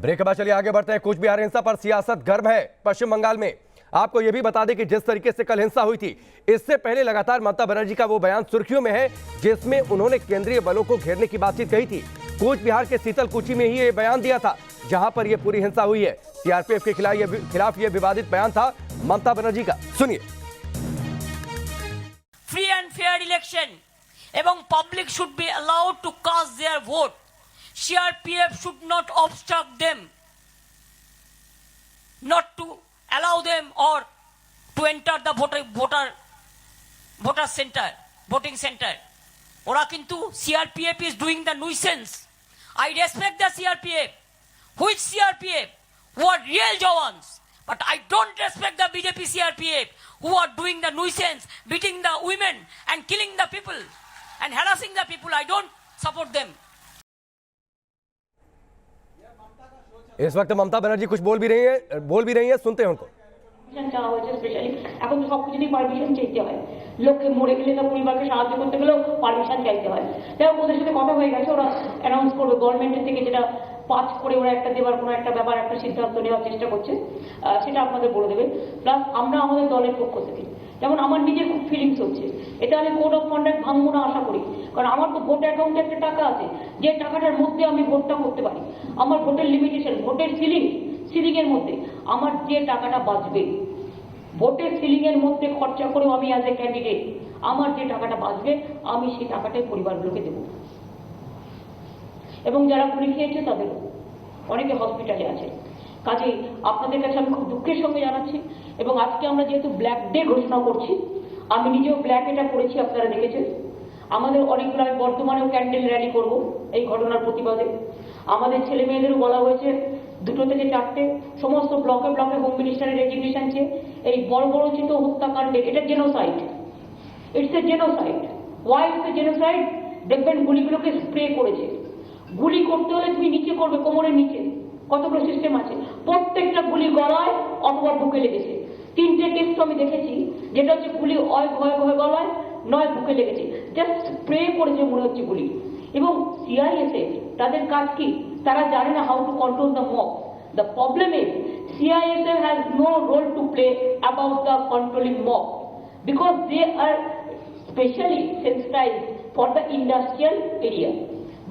Break के बाद चलिए आगे बढ़ते हैं। कूच बिहार हिंसा पर सियासत गर्म है पश्चिम बंगाल में। आपको यह भी बता दें कि जिस तरीके से कल हिंसा हुई थी, इससे पहले लगातार ममता बनर्जी का वो बयान सुर्खियों में है जिसमें उन्होंने केंद्रीय बलों को घेरने की बातचीत कही थी। कूच बिहार के शीतलकुची में ही ये बयान दिया था जहां पर यह पूरी हिंसा हुई है। सीआरपीएफ के खिलाफ यह विवादित बयान था ममता बनर्जी का। सुनिए। फ्री एंड फेयर इलेक्शन एवं public should be allowed to cast their vote. CRPF should not obstruct them, not to allow them or to enter the voter center, voting center. Ora kintu CRPF is doing the nuisance. I respect the CRPF. Which CRPF? Who are real Jawans. But I don't respect the BJP CRPF who are doing the nuisance, beating the women and killing the people and harassing the people. I don't support them. इस वक्त ममता बनर्जी कुछ बोल भी रही है, सुनते हैं उनको। চাওয়া হয়েছে স্পেশালি এখন তো সবকিছুতেই পারমিশন চাইতে হয়। লোককে মরে গেলে তার পরিবারকে সাহায্য করতে গেলেও পারমিশন চাইতে হয়। তাই ওদের সাথে কথা হয়ে গেছে, ওরা অ্যানাউন্স করবে গভর্নমেন্টের থেকে যেটা পাঁচ করে ওরা একটা দেবার কোনো একটা ব্যাপার একটা সিদ্ধান্ত নেওয়ার চেষ্টা করছে, সেটা আপনাদের বলে দেবে। প্লাস আমরা আমাদের দলের পক্ষ থেকে যেমন আমার নিজের খুব ফিলিংস হচ্ছে, এটা আমি কোড অফ কন্ডাক্ট ভাঙবো না আশা করি, কারণ আমার তো ভোট অ্যাকাউন্টে একটা টাকা আছে, যে টাকাটার মধ্যে আমি ভোটটা করতে পারি। আমার ভোটের লিমিটেশন, ভোটের সিলিং এর মধ্যে আমার যে টাকাটা বাঁচবে, ভোটের সিলিং এর মধ্যে খরচা করেও আমি অ্যাজ এ ক্যান্ডিডেট আমার যে টাকাটা বাঁচবে আমি সেই টাকাটাই পরিবারগুলোকে দেবো। এবং যারা গুলি খেয়েছে তাদেরও অনেকে হসপিটালে আছে। কাজেই আপনাদের কাছে আমি খুব দুঃখের সঙ্গে জানাচ্ছি। এবং আজকে আমরা যেহেতু ব্ল্যাক ডে ঘোষণা করছি, আমি নিজেও ব্ল্যাক এটা করেছি, আপনারা দেখেছেন। আমাদের অনেকগুলো, আমি বর্তমানেও ক্যান্ডেল র্যালি করব এই ঘটনার প্রতিবাদে। আমাদের ছেলে মেয়েদেরও বলা হয়েছে 2 থেকে 4টে সমস্ত ব্লকে ব্লকে হোম মিনিস্টারের রেজিগনেশন চেয়ে এই বর্বরচিত হত্যাকাণ্ডে, এটা genocide, it's a genocide. Why it's a genocide? দেখবেন গুলিগুলোকে স্প্রে করেছে। গুলি করতে হলে তুমি নিচে করবে, কোমরের নিচে কতগুলো সিস্টেম আছে, প্রত্যেকটা গুলি গলায় অথবা বুকে লেগেছে। 3টে টেস্ট আমি দেখেছি, যেটা হচ্ছে গুলি হয় গলায় নয় বুকে লেগেছে, জাস্ট স্প্রে করেছে মনে হচ্ছে গুলি। এবং সিআইএসএফ তাদের কাজ কি? তারা জানে না how to control the mob. The problem is CISF has no role to play about the controlling mob because they are specially sensitized for the industrial area.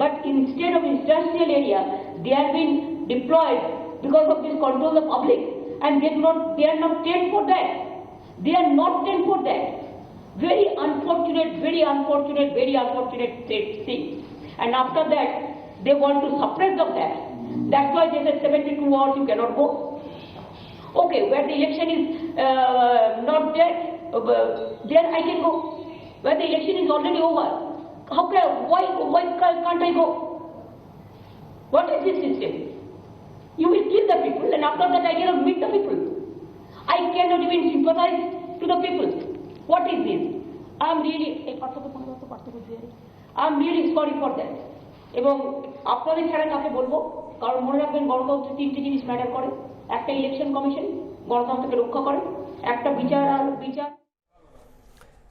But instead of industrial area, they are being deployed because of this control the public, and they are not trained for that. They are not trained for that. Very unfortunate thing. And after that, they want to suppress of that. That's why they said 72 hours you cannot go. Okay, where the election is not there, there I can go. Where the election is already over, why can't I go? What is this system? You will kill the people, and after that I cannot meet the people. I cannot even sympathize to the people. What is this? I'm really sorry for that. এবং আপনাদের ছাড়া কাকে বলবো? কারণ মনে রাখবেন গণতন্ত্রে 3টে জিনিস ম্যাটার করে। একটা ইলেকশন কমিশন গণতন্ত্রকে রক্ষা করে, একটা বিচার।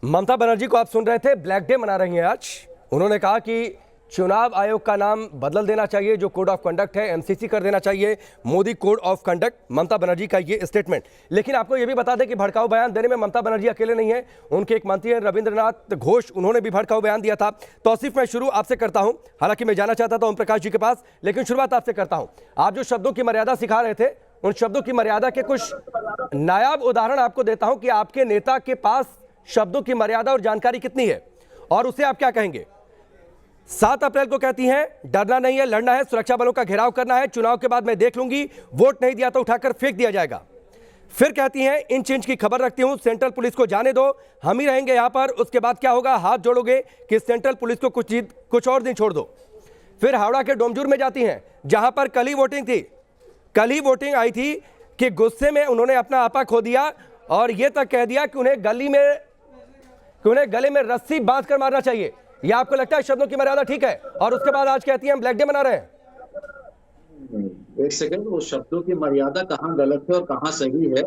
ममता बनर्जी को आप सुन रहे थे, ब्लैक डे मना रही हैं आज। उन्होंने कहा कि चुनाव आयोग का नाम बदल देना चाहिए, जो कोड ऑफ कंडक्ट है MCC कर देना चाहिए, मोदी कोड ऑफ कंडक्ट। ममता बनर्जी का ये स्टेटमेंट। लेकिन आपको ये भी बता दें कि भड़काऊ बयान देने में ममता बनर्जी अकेले नहीं है, उनके एक मंत्री हैं रविंद्रनाथ घोष, उन्होंने भी भड़काऊ बयान दिया था। तौसीफ, मैं शुरू आपसे करता हूं, हालांकि मैं जाना चाहता था ओम प्रकाश जी के पास, लेकिन शुरुआत आपसे करता हूं। आप जो शब्दों की मर्यादा सिखा रहे थे, उन शब्दों की मर्यादा के कुछ नायाब उदाहरण आपको देता हूं कि आपके नेता के पास शब्दों की मर्यादा और जानकारी कितनी है, और उसे आप क्या कहेंगे। 7 अप्रैल को कहती हैं डरना नहीं है, लड़ना है, सुरक्षा बलों का घेराव करना है, चुनाव के बाद मैं देख लूंगी, वोट नहीं दिया तो उठाकर फेंक दिया जाएगा। फिर कहती हैं इंच इंच की खबर रखती हूं, सेंट्रल पुलिस को जाने दो, हम ही रहेंगे यहां पर, उसके बाद क्या होगा, हाथ जोड़ोगे कि सेंट्रल पुलिस को कुछ और दिन छोड़ दो। फिर हावड़ा के डोमजूर में जाती हैं जहां पर कल ही वोटिंग थी, कल ही वोटिंग आई थी, कि गुस्से में उन्होंने अपना आपा खो दिया और यह तक कह दिया कि उन्हें गले में रस्सी बांधकर मारना चाहिए। यह आपको लगता है शब्दों की मर्यादा ठीक है? और उसके बाद आज कहती हैं हम ब्लैक डे मना रहे हैं। एक सेकंड, वो शब्दों की मर्यादा कहाँ गलत है और कहाँ सही है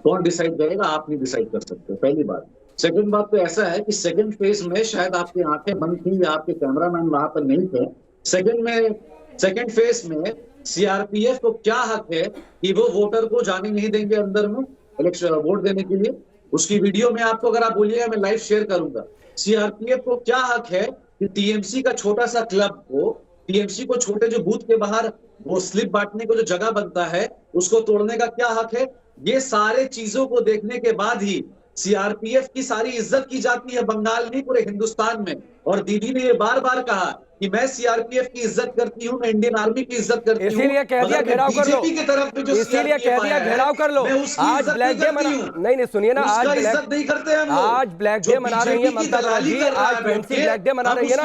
कौन डिसाइड करेगा? आप नहीं डिसाइड कर सकते, पहली बात। सेकंड बात तो ऐसा है कि सेकंड फेज में शायद आपकी आंखें बंद थी या आपके कैमरामैन वहां पर नहीं थे। सेकंड फेज में सीआरपीएफ को क्या हक है कि वो वोटर को जाने नहीं देंगे अंदर में इलेक्शन वोट देने के लिए? उसकी वीडियो में आपको अगर आप बोलिएगा मैं लाइव शेयर करूंगा। सीआरपीएफ को क्या हक है कि टीएमसी का छोटा सा क्लब को, टीएमसी को छोटे जो बूथ के बाहर वो स्लिप बांटने को जो जगह बनता है उसको तोड़ने का क्या हक है? ये सारे चीजों को देखने के बाद ही सीआरपीएफ की सारी इज्जत की जाती है बंगाल नहीं पूरे हिंदुस्तान में। और दीदी ने ये बार बार कहा कि मैं सीआरपीएफ की इज्जत करती हूँ, मैं इंडियन आर्मी की इज्जत करती हूँ, इसीलिए कह दिया घेराव कर लो, की तरफ में जो इसीलिए कह दिया घेराव कर लो। आज ब्लैक डे मना, नहीं सुनिए ना, आज इज्जत नहीं करते हम लोग। आज ब्लैक डे मना रही है ममता बनर्जी, आज टीएमसी ब्लैक डे मना रही है ना।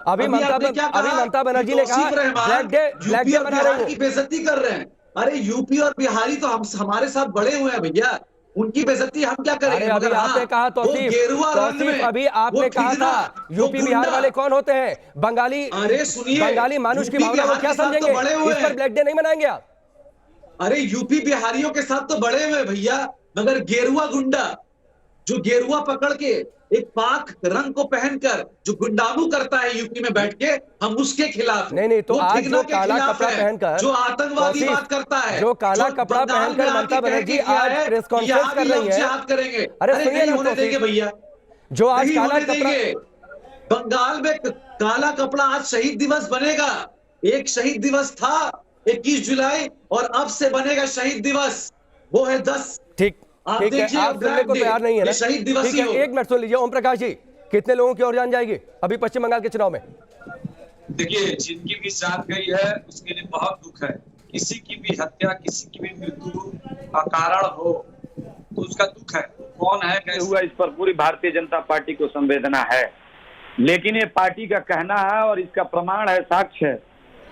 अभी ममता बनर्जी ने कहा ब्लैक डे मना रही है, की बेइज्जती कर रहे हैं। अरे यूपी और बिहारी तो हम हमारे साथ बड़े हुए हैं भैया, उनकी बेइज्जती हम क्या करेंगे? अभी आपने कहा तौसीफ, अभी आपने कहा था यूपी बिहार वाले कौन होते हैं? बंगाली। अरे सुनिए, बंगाली मानुष की भावना को क्या समझेंगे? इस पर ब्लैक डे नहीं मनाएंगे आप? अरे यूपी बिहारियों के साथ तो बड़े हुए भैया, मगर गेरुआ गुंडा जो गेरुआ पकड़ के एक पाक रंग को पहनकर जो गुंडामू करता है यूपी में बैठ के, हम उसके खिलाफ। नहीं तो आज जो काला कपड़ा पहनकर, जो आतंकवादी बात करता है, जो काला कपड़ा पहनकर ममता बनर्जी आज प्रेस कॉन्फ्रेंस कर रही है, करेंगे। अरे सुनिए ना होने देंगे भैया, जो आज काला कपड़ा, बंगाल में काला कपड़ा आज शहीद दिवस बनेगा। एक शहीद दिवस था 21 जुलाई और अब से बनेगा शहीद दिवस, वो है 10। ठीक है, आप सुनने को तैयार नहीं है ना? शहीद दिवस ठीक है, एक मिनट सुन लीजिए। ओम प्रकाश जी, कितने लोगों की और जान जाएगी अभी पश्चिम बंगाल के चुनाव में? देखिए, जिनकी भी जान गई है उसके लिए बहुत दुख है। किसी की भी हत्या, किसी की भी मृत्यु का कारण हो तो उसका दुख है। कौन है कैसे हुआ, इस पर पूरी भारतीय जनता पार्टी को संवेदना है, लेकिन ये पार्टी का कहना है और इसका प्रमाण है, साक्ष्य है,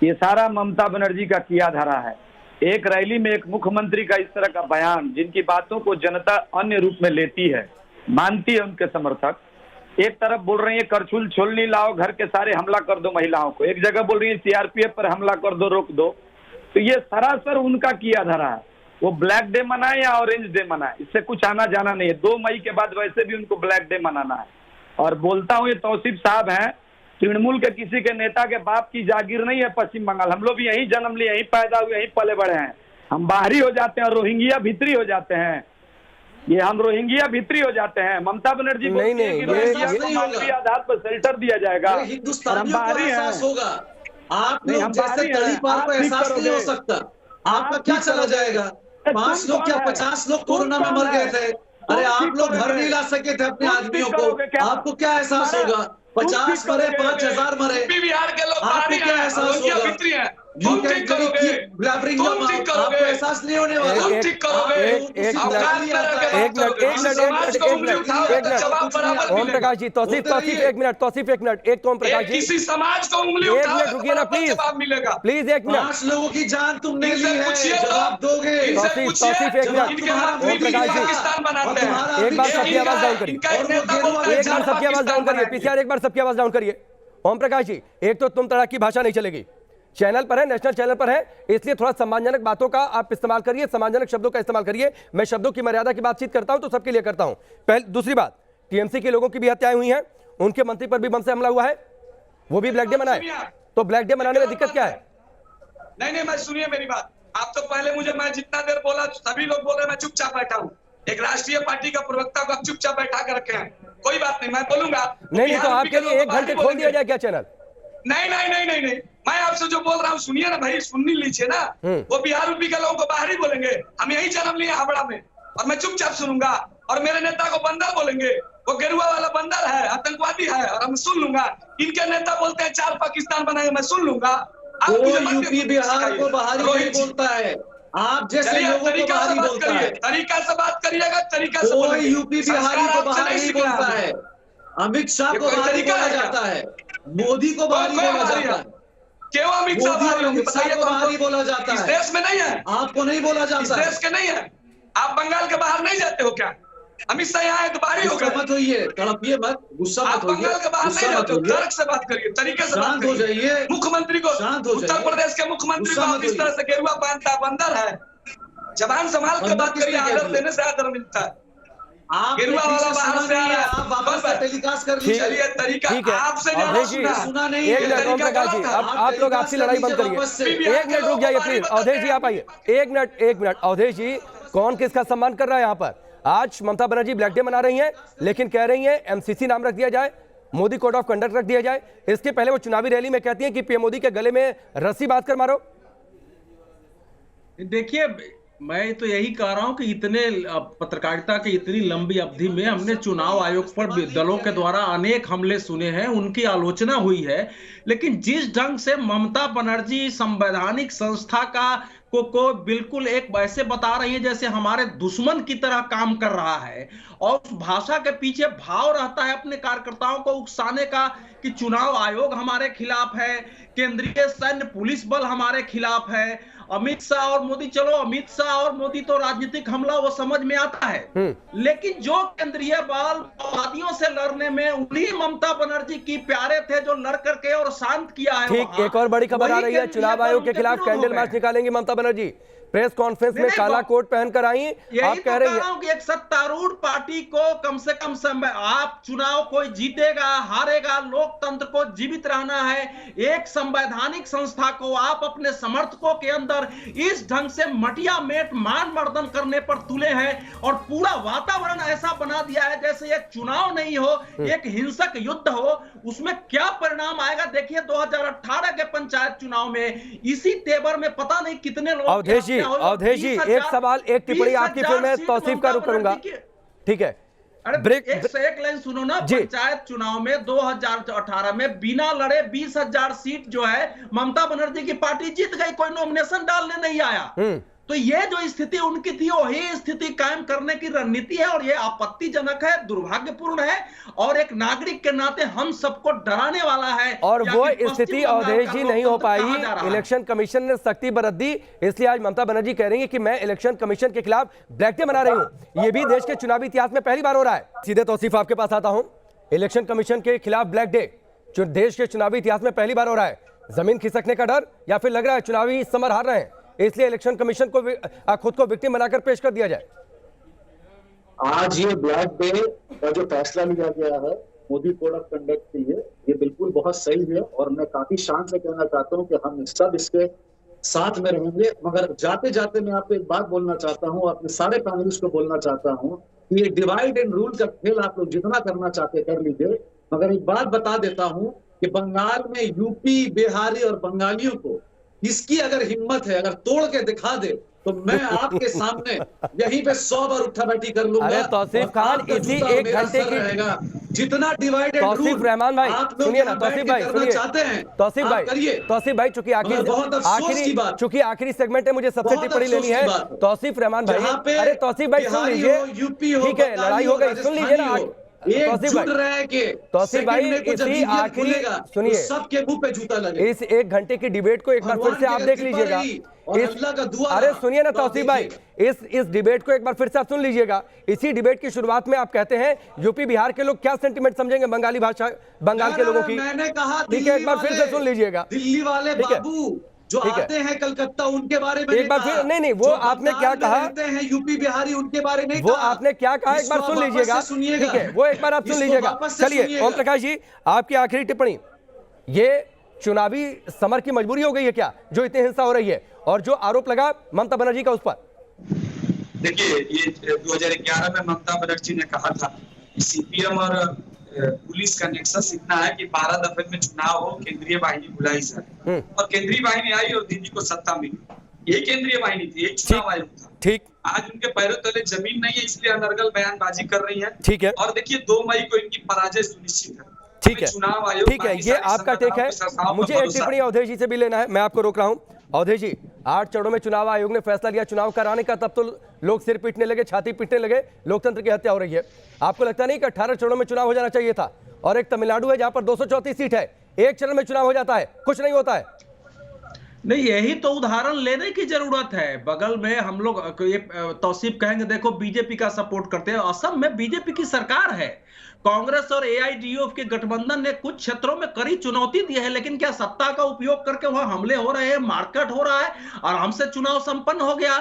ये सारा ममता बनर्जी का किया धरा है। एक रैली में एक मुख्यमंत्री का इस तरह का बयान, जिनकी बातों को जनता अन्य रूप में लेती है, मानती है, उनके समर्थक एक तरफ बोल रही है करछुल छोलनी लाओ, घर के सारे हमला कर दो महिलाओं को, एक जगह बोल रही है सीआरपीएफ पर हमला कर दो, रोक दो। तो ये सरासर उनका किया धरा है। वो ब्लैक डे मनाए या ऑरेंज डे मनाए, इससे कुछ आना जाना नहीं है। 2 मई के बाद वैसे भी उनको ब्लैक डे मनाना है। और बोलता हूँ, ये तौसीफ साहब हैं, तृणमूल के किसी के नेता के बाप की जागीर नहीं है पश्चिम बंगाल। हम लोग भी यहीं जन्म लिए, यहीं पैदा हुए, यहीं पले बड़े हैं। हम बाहरी हो जाते हैं और रोहिंग्या भीतरी हो जाते हैं। ये हम रोहिंग्या भीतरी हो जाते हैं। ममता बनर्जी नहीं, मानवीय आधार पर शेल्टर दिया जाएगा, हम बाहरी हैं। आप लोग जैसे तड़ीपार को एहसास नहीं हो सकता। आपका क्या चला जाएगा? 5 लोग क्या 50 लोग कोरोना में मर गए थे। अरे आप लोग घर नहीं ला सके थे अपने आदमियों को, आपको क्या एहसास होगा? 50 मरे, 5000 मरे, बिहार के लोग आपको क्या एहसास होगा? आपको एहसास नहीं होने वाला। ओम प्रकाश जी, तौसीफ एक मिनट, एक तो ओम प्रकाश जी, किसी समाज को उंगली एक मिनट रुकिए ना प्लीज, मिलेगा प्लीज एक मिनट। 5 लोगों की जान तुमने ली है, जवाब दोगे? तौसीफ एक मिनट, ओम प्रकाश जी एक बार सबकी आवाज डाउन करिए, एक बार सबकी आवाज डाउन करिए, पीसीआर एक बार सबकी आवाज डाउन करिए। ओम प्रकाश जी, एक तो तुम तरह की भाषा नहीं चलेगी, चैनल पर है, नेशनल चैनल पर है, इसलिए थोड़ा सम्मानजनक बातों का आप इस्तेमाल करिए, सम्मानजनक शब्दों का इस्तेमाल करिए। मैं शब्दों की मर्यादा की बातचीत करता हूं तो सबके लिए करता हूं। दूसरी बात, टीएमसी के लोगों की भी हत्याएं हुई हैं, उनके मंत्री पर भी बम से हमला हुआ है, वो भी ब्लैक डे मनाए, तो ब्लैक डे मनाने में दिक्कत क्या है? नहीं, मैं सुनिए मेरी बात। आप तो पहले मुझे, मैं जितना देर बोला सभी लोग बोल रहे, मैं चुपचाप बैठा हूँ। एक राष्ट्रीय पार्टी का प्रवक्ता को आप चुपचाप बैठा कर रखे हैं, कोई बात नहीं, मैं बोलूंगा। नहीं तो आपके लिए 1 घंटे खोल दिया जाए क्या चैनल? नहीं, मैं आपसे जो बोल रहा हूँ सुनिए ना भाई, सुन लीजिए ना। वो बिहार यूपी के लोगों को बाहर ही बोलेंगे, हम यही जन्म लिए हावड़ा में, और मैं चुपचाप सुनूंगा। और मेरे नेता को बंदर बोलेंगे, वो गेरुआ वाला बंदर है, आतंकवादी है, और हम सुन लूंगा। इनके नेता बोलते हैं 4 पाकिस्तान बनाए, मैं सुन लूंगा। यूपी बिहार को बाहर नहीं बोलता है, आप जैसे लोगों को बाहर बोलता है। तरीका से बात करिएगा, तरीका से। कोई यूपी बिहारी को बाहर नहीं बोलता है। अमित शाह को बाहर बोला जाता है, मोदी को बाहर बोला जाता है। क्यों अमित शाह को बाहर बोला जाता है? इस देश में नहीं है, आपको नहीं बोला जाता। इस देश के नहीं है। आप बंगाल के बाहर नहीं जाते हो क्या? अमित शाह यहाँ है तो बाहर ही हो गए। मत होइए, तड़पिए मत, गुस्सा मत होइए। बंगाल के बाहर नहीं जाते हो, तर्क से बात करिए, तरीके से बात हो जाइए। मुख्यमंत्री को, उत्तर प्रदेश के मुख्यमंत्री को इस तरह से गेरुआ बांधता, बंदर है। जबान संभाल के बात करिए, आदर देने से आदर मिलता है। आपने गेरुआ वाला पीछे बाहर सुना से आ नहीं है, रहा है। आप वापस से टेलीकास्ट कर लीजिए। चलिए तरीका ठीक है। आपसे ज्यादा अवधेश जी, सुना नहीं एक है। मिनट ओम तरीका प्रकाश जी, गलत है। अब आप लोग आपसी लड़ाई बंद करिए। वापस से। एक मिनट रुक जाइए प्लीज। अवधेश जी आप आइए, एक मिनट। अवधेश जी, कौन किसका सम्मान कर रहा है यहाँ पर? आज ममता बनर्जी ब्लैक डे मना रही हैं, लेकिन कह रही हैं एमसीसी नाम रख दिया जाए, मोदी कोड ऑफ कंडक्ट रख दिया जाए। इसके पहले वो चुनावी रैली में कहती हैं कि पीएम मोदी के गले में रस्सी बांध कर मारो। देखिए, मैं तो यही कह रहा हूं कि इतने पत्रकारिता की इतनी लंबी अवधि में हमने चुनाव आयोग पर दलों के द्वारा अनेक हमले सुने हैं, उनकी आलोचना हुई है, लेकिन जिस ढंग से ममता बनर्जी संवैधानिक संस्था को बिल्कुल एक वैसे बता रही है जैसे हमारे दुश्मन की तरह काम कर रहा है, और उस भाषा के पीछे भाव रहता है अपने कार्यकर्ताओं को उकसाने का कि चुनाव आयोग हमारे खिलाफ है, केंद्रीय सैन्य पुलिस बल हमारे खिलाफ है, अमित शाह और मोदी, चलो अमित शाह और मोदी तो राजनीतिक हमला वो समझ में आता है, लेकिन जो केंद्रीय बल माओवादियों से लड़ने में उन्हीं ममता बनर्जी की प्यारे थे जो लड़ करके और शांत किया है। ठीक, एक और बड़ी खबर आ रही है, चुनाव आयोग के खिलाफ candle march निकालेंगी Mamata Banerjee. Press conference में काला कोट पहनकर आई, आप कह रही हैं कि एक सत्तारूढ़ पार्टी को कम से कम समय, आप चुनाव कोई जीतेगा हारेगा, लोकतंत्र को जीवित रहना है, एक संवैधानिक संस्था को आप अपने समर्थकों के अंदर इस ढंग से मटिया मेट मान मर्दन करने पर तुले हैं, और पूरा वातावरण ऐसा बना दिया है जैसे एक चुनाव नहीं हो, एक हिंसक युद्ध हो। उसमें क्या परिणाम आएगा देखिए, 2018 के पंचायत चुनाव में इसी तेवर में पता नहीं कितने लोग। अवधेश जी, एक सवाल, एक टिप्पणी आपकी, फिर मैं तौसीफ का रुख करूंगा। ठीक है, ब्रेक। एक लाइन सुनो ना, पंचायत चुनाव में 2018 में बिना लड़े 20,000 सीट जो है ममता बनर्जी की पार्टी जीत गई, कोई नॉमिनेशन डालने नहीं आया। तो ये जो स्थिति उनकी थी वही स्थिति कायम करने की रणनीति है, और ये आपत्तिजनक है, दुर्भाग्यपूर्ण है, और एक नागरिक के नाते हम सबको डराने वाला है। और वो स्थिति अवधेश जी नहीं हो पाई, इलेक्शन कमीशन ने सख्ती बरत दी, इसलिए आज ममता बनर्जी कह रही है कि मैं इलेक्शन कमीशन के खिलाफ ब्लैक डे मना रही हूं। ये भी देश के चुनावी इतिहास में पहली बार हो रहा है। सीधे तौसीफ आपके पास आता हूं, इलेक्शन कमीशन के खिलाफ ब्लैक डे जो देश के चुनावी इतिहास में पहली बार हो रहा है, जमीन खिसकने का डर, या फिर लग रहा है चुनावी समर हार रहे हैं इसलिए इलेक्शन कमीशन को खुद को विक्टिम बनाकर पेश कर दिया जाए? आज ये ब्लैक डे का जो फैसला लिया गया है मोदी कोड ऑफ कंडक्ट के लिए, ये बिल्कुल बहुत सही है, और मैं काफी शान से कहना चाहता हूँ कि हम सब इसके साथ में रहेंगे। मगर जाते जाते मैं आपको एक बात बोलना चाहता हूँ, अपने सारे पैनलिस्ट को बोलना चाहता हूँ कि ये डिवाइड एंड रूल का खेल आप लोग जितना करना चाहते कर लीजिए, मगर एक बात बता देता हूँ कि बंगाल में यूपी, बिहारी और बंगालियों को इसकी अगर हिम्मत है, अगर तोड़ के दिखा दे, तो मैं आपके सामने यहीं पे 100 बार उठा बैठी कर लूंगा। अरे तौसीफ खान, इसी एक घंटे की जितना divide and rule, Tauseef Rahman भाई सुनिए ना, तौसीफ भाई सुनिए, चाहते हैं तौसीफ भाई चूंकि आखिरी सेगमेंट है, मुझे सबसे टिप्पणी लेनी है। तौसीफ रहमान भाई, अरे तौसीफ भाई सुन लीजिए, ठीक है लड़ाई हो गई, सुन लीजिए ना तौसीफ भाई इसी आखिरी, सुनिए, सबके मुंह पे जूता लगे। इस एक घंटे की डिबेट को एक बार फिर से आप देख लीजिएगा। अरे सुनिए ना तौसीफ भाई, इस डिबेट को एक बार फिर से आप सुन लीजिएगा। इसी डिबेट की शुरुआत में आप कहते हैं यूपी बिहार के लोग क्या सेंटीमेंट समझेंगे बंगाली भाषा, बंगाल के लोगों की। मैंने कहा ठीक है, एक बार फिर से सुन लीजिएगा। दिल्ली वाले बाबू जो आते हैं कलकत्ता, उनके बारे में एक बार फिर, नहीं वो आपने क्या कहा, हैं यूपी बिहारी, उनके बारे में वो आपने क्या कहा एक बार सुन लीजिएगा। ठीक है, वो एक बार आप सुन लीजिएगा। चलिए ओम प्रकाश जी, आपकी आखिरी टिप्पणी, ये चुनावी समर की मजबूरी हो गई है क्या जो इतनी हिंसा हो रही है, और जो आरोप लगा ममता बनर्जी का उस पर? देखिए, ये 2011 में ममता बनर्जी ने कहा था सीपीएम और पुलिस का नेक्सस इतना है कि 12 दफे में चुनाव हो, केंद्रीय बाहिनी बुलाई जाए, और केंद्रीय बाहिनी आई और दीदी को सत्ता मिली। ये केंद्रीय बाहिनी थी, एक चुनाव आयोग था। ठीक, आज उनके पैरों तले जमीन नहीं है, इसलिए अनर्गल बयानबाजी कर रही है। ठीक है, और देखिए 2 मई को इनकी पराजय सुनिश्चित है। ठीक है, चुनाव आयोग, ठीक है, ये आपका टेक है। मुझे एक टिप्पणी अवधेश जी से भी लेना है, मैं आपको रोक रहा हूं। अवधेश जी, 8 चरणों में चुनाव आयोग ने फैसला लिया चुनाव कराने का, तब तो लोग सिर पीटने लगे, छाती पीटने लगे, लोकतंत्र की हत्या हो रही है। आपको लगता नहीं कि 18 चरणों में चुनाव हो जाना चाहिए था? और एक तमिलनाडु है जहां पर 234 सीट है, एक चरण में चुनाव हो जाता है, कुछ नहीं होता है। नहीं, यही तो उदाहरण लेने की जरूरत है। बगल में हम लोग ये तौसीफ कहेंगे देखो बीजेपी का सपोर्ट करते हैं, असम में बीजेपी की सरकार है, कांग्रेस और एआईडीएफ के गठबंधन ने कुछ क्षेत्रों में कड़ी चुनौती दी है, लेकिन क्या सत्ता का उपयोग करके वहां हमले हो रहे हैं, मारकाट हो रहा है और हमसे चुनाव संपन्न हो गया?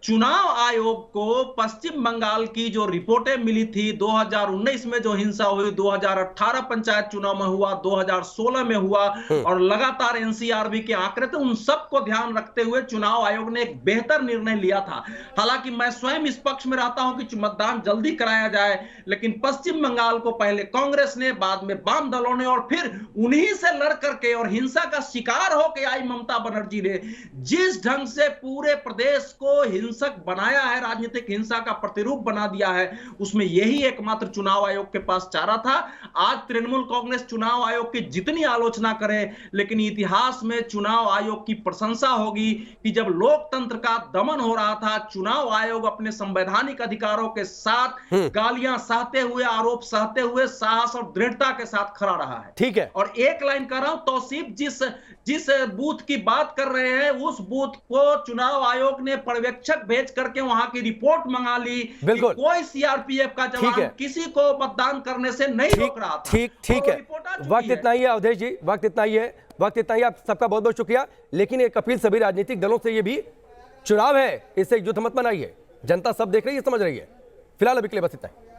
चुनाव आयोग को पश्चिम बंगाल की जो रिपोर्टें मिली थी 2019 में जो हिंसा हुई, 2018 पंचायत चुनाव में हुआ, 2016 में हुआ और लगातार एनसीआरबी के आंकड़े थे, उन सबको ध्यान रखते हुए चुनाव आयोग ने एक बेहतर निर्णय लिया था। हालांकि मैं स्वयं इस पक्ष में रहता हूं कि मतदान जल्दी कराया जाए, लेकिन पश्चिम बंगाल को पहले कांग्रेस ने, बाद में वाम दलों ने और फिर उन्हीं से लड़ करके और हिंसा का शिकार होकर आई ममता बनर्जी ने जिस ढंग से पूरे प्रदेश को हिंसक बनाया है, राजनीतिक हिंसा का प्रतिरूप बना दिया है, उसमें यही एकमात्र चुनाव आयोग के पास चारा था। आज तृणमूल कांग्रेस चुनाव आयोग की जितनी आलोचना करे, लेकिन इतिहास में चुनाव आयोग की प्रशंसा होगी कि जब लोकतंत्र का दमन हो रहा था, चुनाव आयोग अपने संवैधानिक अधिकारों के साथ गालियां सहते हुए, आरोप सहते हुए साहस और दृढ़ता के साथ खड़ा रहा है। ठीक है। और एक लाइन कर रहा हूं, तौसीफ जिस बूथ की बात कर रहे हैं, उस बूथ को चुनाव आयोग ने पर्यवेक्षक भेज करके वहां की रिपोर्ट मंगा ली कि कोई सीआरपीएफ का जवान किसी को मतदान करने से नहीं रोक रहा था। ठीक है। वक्त इतना ही है अवधेश जी, वक्त इतना ही है। आप सबका बहुत बहुत शुक्रिया। लेकिन एक अपील सभी राजनीतिक दलों से, ये भी चुनाव है, इससे युद्ध मत बनाइए। जनता सब देख रही है, समझ रही है। फिलहाल अभी के लिए बस इतना ही।